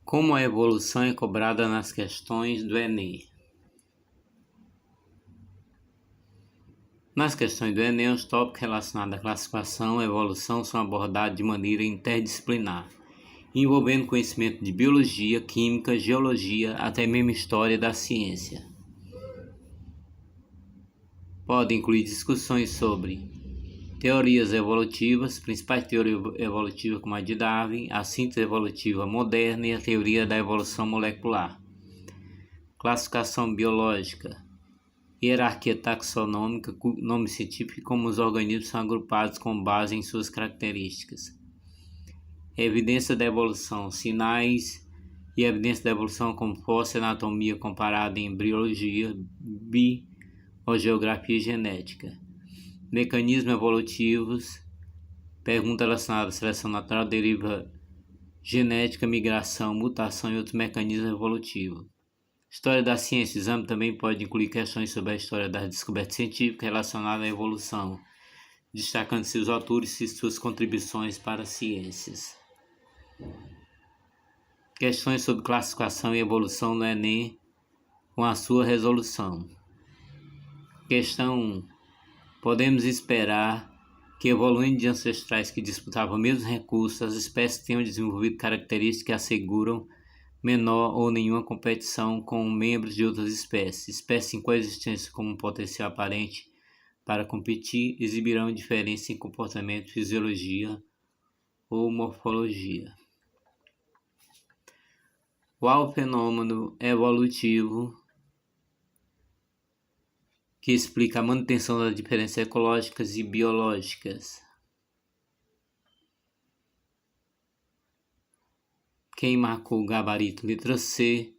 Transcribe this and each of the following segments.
Como a evolução é cobrada nas questões do Enem. Nas questões do Enem, os tópicos relacionados à classificação e evolução são abordados de maneira interdisciplinar, envolvendo conhecimento de biologia, química, geologia, até mesmo história da ciência. Pode incluir discussões sobre teorias evolutivas, principais teorias evolutivas como a de Darwin, a síntese evolutiva moderna e a teoria da evolução molecular. Classificação biológica, hierarquia taxonômica, nome científico e como os organismos são agrupados com base em suas características. Evidência da evolução, sinais e evidência da evolução como força e anatomia comparada em embriologia, biogeografia e genética. Mecanismos evolutivos, pergunta relacionada à seleção natural, deriva genética, migração, mutação e outros mecanismos evolutivos. História da ciência, o exame também pode incluir questões sobre a história das descobertas científicas relacionadas à evolução, destacando seus autores e suas contribuições para as ciências. Questões sobre classificação e evolução no Enem com a sua resolução. Questão 1. Podemos esperar que, evoluindo de ancestrais que disputavam os mesmos recursos, as espécies tenham desenvolvido características que asseguram menor ou nenhuma competição com membros de outras espécies em coexistência com um potencial aparente para competir, exibirão diferença em comportamento, fisiologia ou morfologia. Qual fenômeno evolutivo que explica a manutenção das diferenças ecológicas e biológicas? Quem marcou o gabarito? Letra C,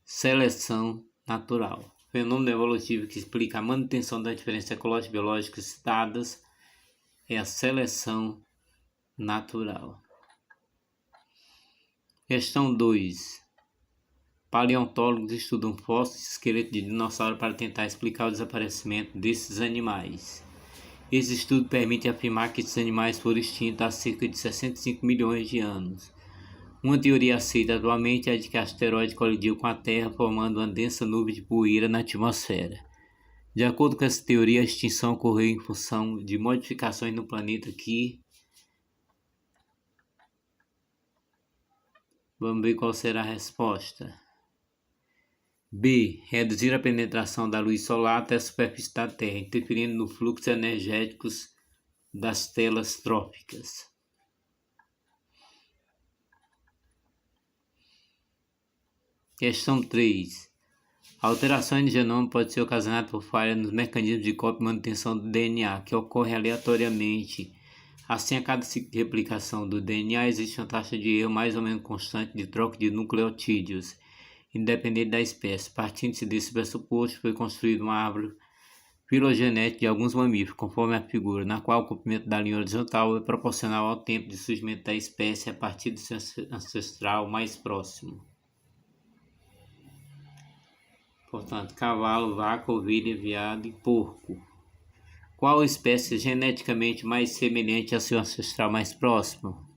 seleção natural. Fenômeno evolutivo que explica a manutenção das diferenças ecológicas e biológicas citadas é a seleção natural. Questão 2. Paleontólogos estudam fósseis e esqueletos de dinossauro para tentar explicar o desaparecimento desses animais. Esse estudo permite afirmar que esses animais foram extintos há cerca de 65 milhões de anos. Uma teoria aceita atualmente é a de que o asteroide colidiu com a Terra, formando uma densa nuvem de poeira na atmosfera. De acordo com essa teoria, a extinção ocorreu em função de modificações no planeta que... Vamos ver qual será a resposta. B. Reduzir a penetração da luz solar até a superfície da Terra, interferindo no fluxo energético das telas tróficas. Questão 3. A alteração no genoma pode ser ocasionada por falha nos mecanismos de cópia e manutenção do DNA, que ocorre aleatoriamente. Assim, a cada ciclo de replicação do DNA existe uma taxa de erro mais ou menos constante de troca de nucleotídeos, independente da espécie. Partindo-se desse pressuposto, foi construída uma árvore filogenética de alguns mamíferos, conforme a figura, na qual o comprimento da linha horizontal é proporcional ao tempo de surgimento da espécie a partir do seu ancestral mais próximo. Portanto, cavalo, vaca, ovelha, veado e porco. Qual espécie é geneticamente mais semelhante ao seu ancestral mais próximo?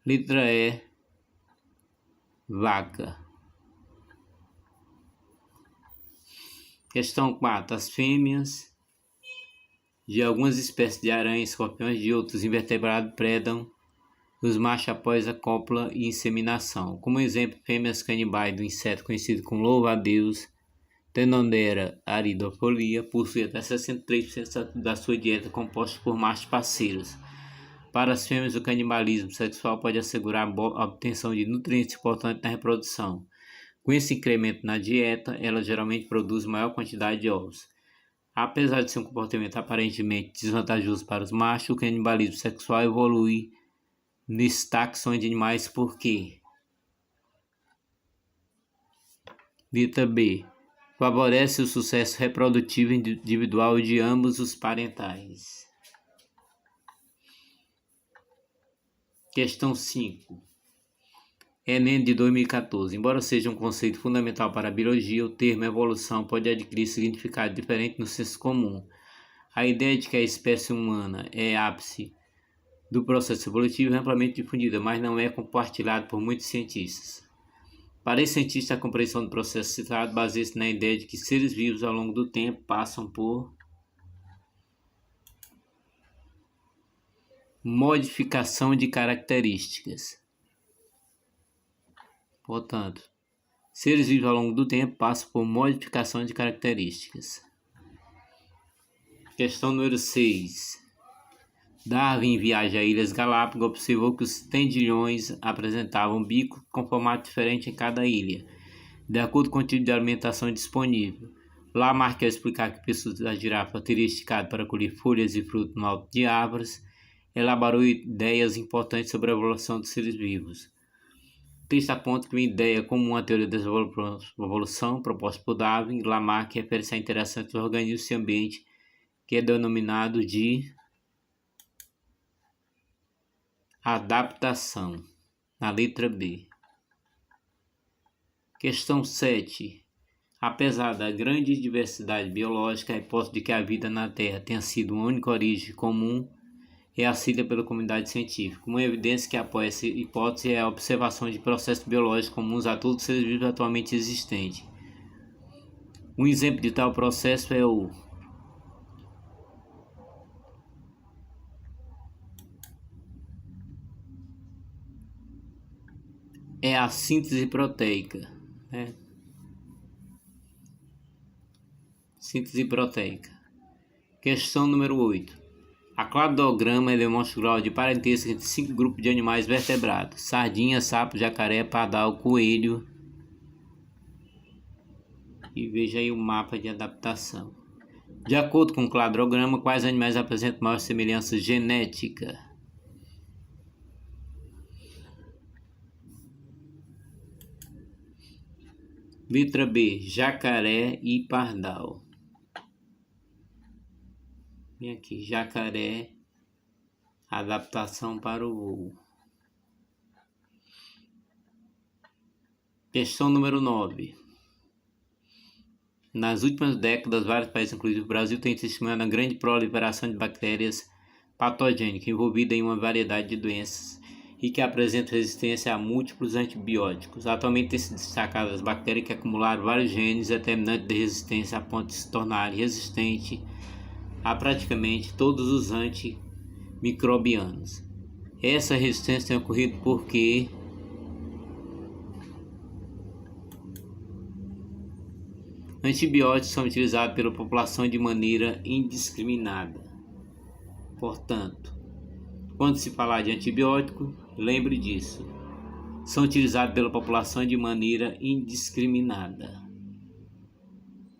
Letra E, vaca. Questão 4. As fêmeas de algumas espécies de aranhas, escorpiões e de outros invertebrados predam os machos após a cópula e inseminação. Como exemplo, fêmeas canibais do inseto conhecido como louva-a-Deus, Tenonera aridofolia, possui até 63% da sua dieta composta por machos parceiros. Para as fêmeas, o canibalismo sexual pode assegurar a obtenção de nutrientes importantes na reprodução. Com esse incremento na dieta, ela geralmente produz maior quantidade de ovos. Apesar de ser um comportamento aparentemente desvantajoso para os machos, o canibalismo sexual evolui nesse táxon de animais porque... Letra B. Favorece o sucesso reprodutivo individual de ambos os parentais. Questão 5. Enem de 2014. Embora seja um conceito fundamental para a biologia, o termo evolução pode adquirir significado diferente no senso comum. A ideia de que a espécie humana é ápice do processo evolutivo é amplamente difundida, mas não é compartilhada por muitos cientistas. Para esse cientista, a compreensão do processo citado baseia-se na ideia de que seres vivos ao longo do tempo passam por modificação de características. Portanto, seres vivos ao longo do tempo passam por modificação de características. Questão número 6. Darwin, em Viagem a Ilhas Galápagos, observou que os tendilhões apresentavam bicos com formato diferente em cada ilha, de acordo com o tipo de alimentação disponível. Lamarck, ao explicar que o pescoço da girafa teria esticado para colher folhas e frutos no alto de árvores, elaborou ideias importantes sobre a evolução dos seres vivos. O texto aponta que uma ideia comum à teoria da evolução proposta por Darwin, Lamarck, refere-se à interação entre os organismos e o ambiente, que é denominado de adaptação, na letra B. Questão 7. Apesar da grande diversidade biológica, a hipótese de que a vida na Terra tenha sido uma única origem comum é aceita pela comunidade científica. Uma evidência que apoia essa hipótese é a observação de processos biológicos comuns a todos os seres vivos atualmente existentes. Um exemplo de tal processo é a síntese proteica. Síntese proteica. Questão número 8. A cladograma demonstra o grau de parentesco entre 5 grupos de animais vertebrados: sardinha, sapo, jacaré, pardal, coelho. E veja aí o mapa de adaptação. De acordo com o cladograma, quais animais apresentam maior semelhança genética? Letra B, jacaré e pardal. Vem aqui, jacaré, adaptação para o voo. Questão número 9. Nas últimas décadas, vários países, inclusive o Brasil, têm testemunhado a grande proliferação de bactérias patogênicas envolvidas em uma variedade de doenças e que apresentam resistência a múltiplos antibióticos. Atualmente têm se destacado as bactérias que acumularam vários genes determinantes de resistência a ponto de se tornarem resistentes a praticamente todos os antimicrobianos. Essa resistência tem ocorrido porque antibióticos são utilizados pela população de maneira indiscriminada. Portanto, quando se falar de antibiótico, lembre disso. São utilizados pela população de maneira indiscriminada.